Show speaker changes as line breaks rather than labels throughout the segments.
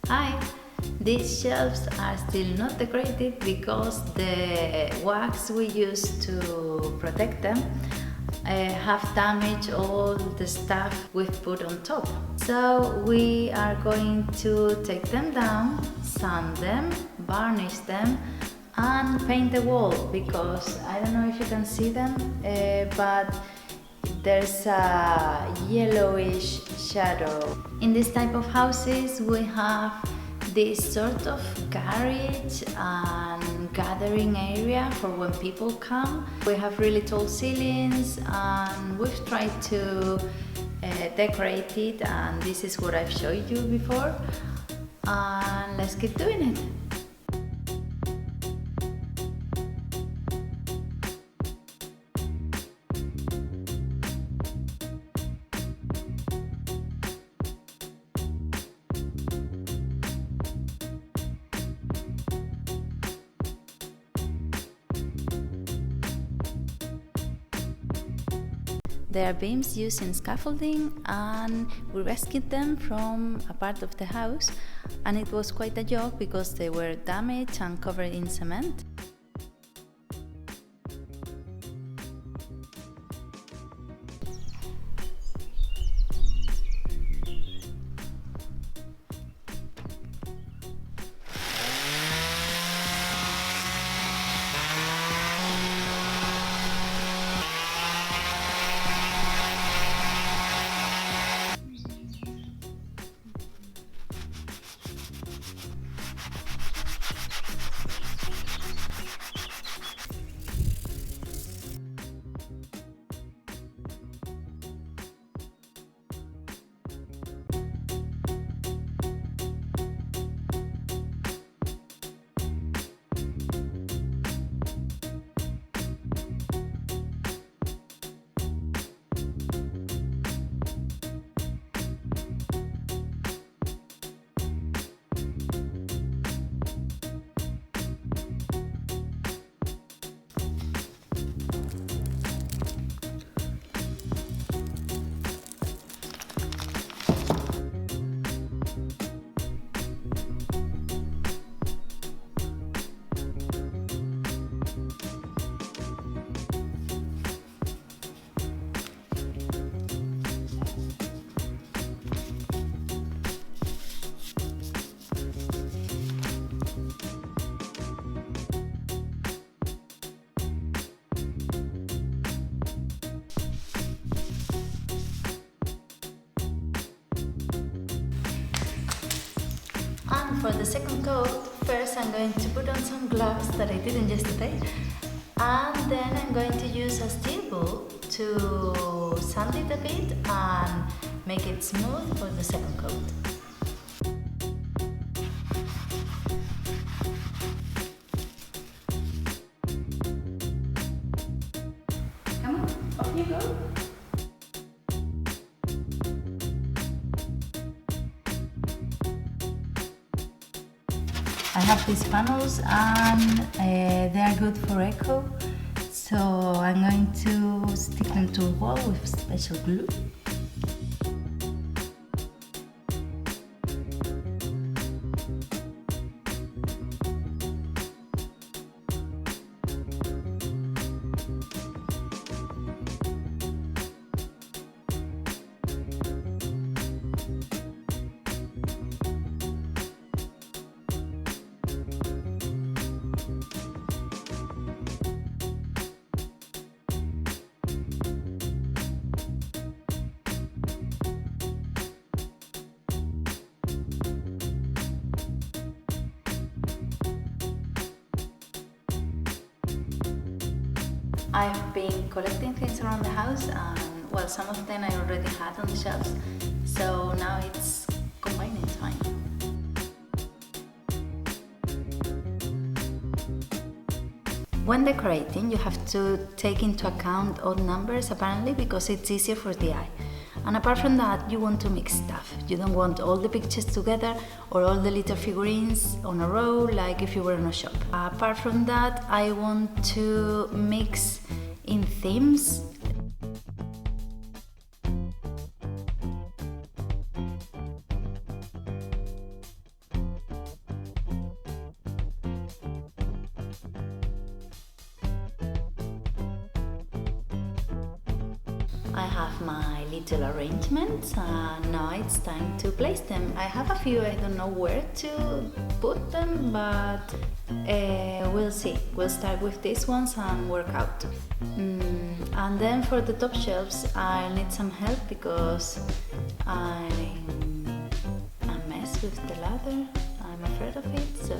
Hi! These shelves are still not decorated because the wax we used to protect them have damaged all the stuff we've put on top. So we are going to take them down, sand them, varnish them and paint the wall, because I don't know if you can see them, but there's a yellowish shadow. In this type of houses we have this sort of garage and gathering area for when people come. We have really tall ceilings and we've tried to decorate it, and this is what I've showed you before, and let's keep doing it. There are beams used in scaffolding, and we rescued them from a part of the house, and it was quite a job because they were damaged and covered in cement. And for the second coat, first I'm going to put on some gloves that I didn't yesterday, and then I'm going to use a steel wool to sand it a bit and make it smooth for the second coat. Come on, off you go. I have these panels and they are good for echo, so I'm going to stick them to a wall with special glue. I've been collecting things around the house, and well, some of them I already had on the shelves, so now it's combining time. When decorating, you have to take into account odd numbers apparently, because it's easier for the eye. And apart from that, you want to mix stuff. You don't want all the pictures together or all the little figurines on a row like if you were in a shop. Apart from that, I want to mix in themes. I have my little arrangements and now it's time to place them. I have a few, I don't know where to put them, but we'll see. We'll start with these ones and work out. And then for the top shelves I'll need some help because I'm a mess with the ladder. I'm afraid of it, so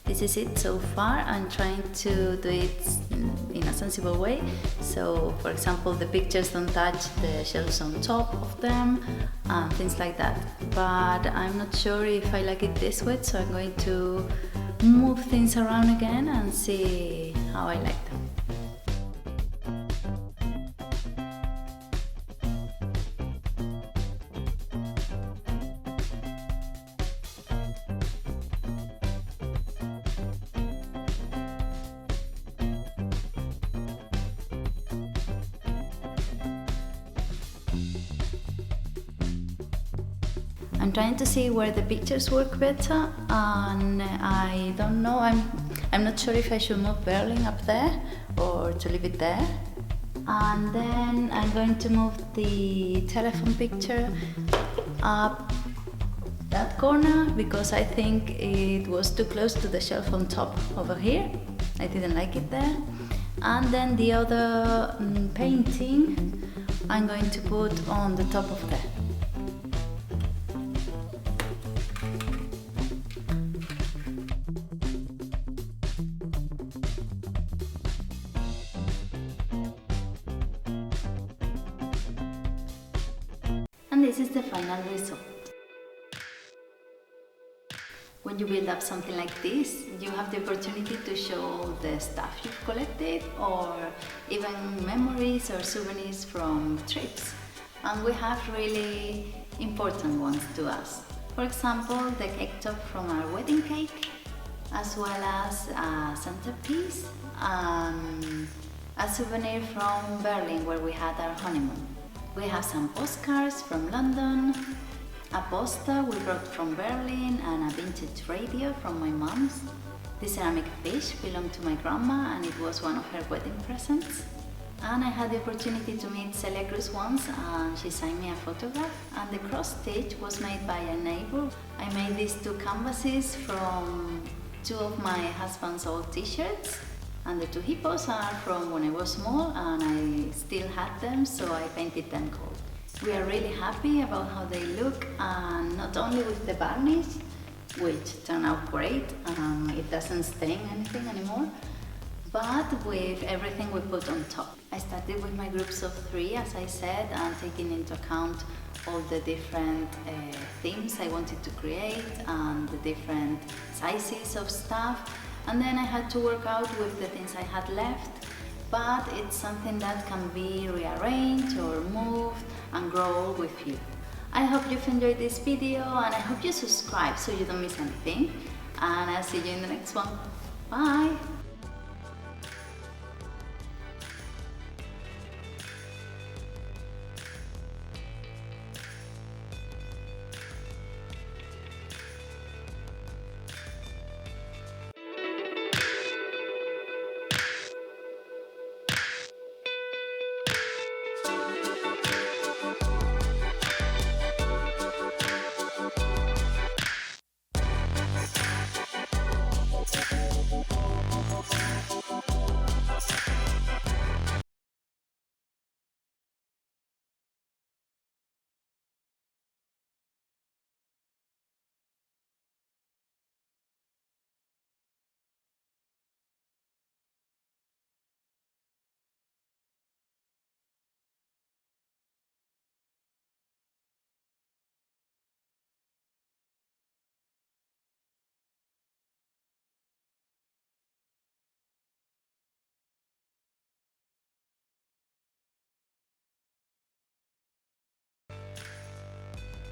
this is it so far. I'm trying to do it in a sensible way. So, for example, the pictures don't touch the shelves on top of them and things like that. But I'm not sure if I like it this way, so I'm going to move things around again and see how I like them. I'm trying to see where the pictures work better, and I don't know, I'm not sure if I should move Berlin up there or to leave it there. And then I'm going to move the telephone picture up that corner because I think it was too close to the shelf on top over here. I didn't like it there. And then the other painting I'm going to put on the top of there. And this is the final result. When you build up something like this, you have the opportunity to show the stuff you've collected or even memories or souvenirs from trips. And we have really important ones to us. For example, the cake top from our wedding cake, as well as a centerpiece and a souvenir from Berlin where we had our honeymoon. We have some postcards from London, a poster we brought from Berlin, and a vintage radio from my mom's. The ceramic fish belonged to my grandma and it was one of her wedding presents. And I had the opportunity to meet Celia Cruz once and she signed me a photograph. And the cross stitch was made by a neighbor. I made these two canvases from two of my husband's old t-shirts. And the two hippos are from when I was small and I still had them, so I painted them gold. We are really happy about how they look, and not only with the varnish, which turned out great, it doesn't stain anything anymore, but with everything we put on top. I started with my groups of 3, as I said, and taking into account all the different themes I wanted to create and the different sizes of stuff. And then I had to work out with the things I had left, but it's something that can be rearranged or moved and grow with you. I hope you've enjoyed this video and I hope you subscribe so you don't miss anything. And I'll see you in the next one. Bye!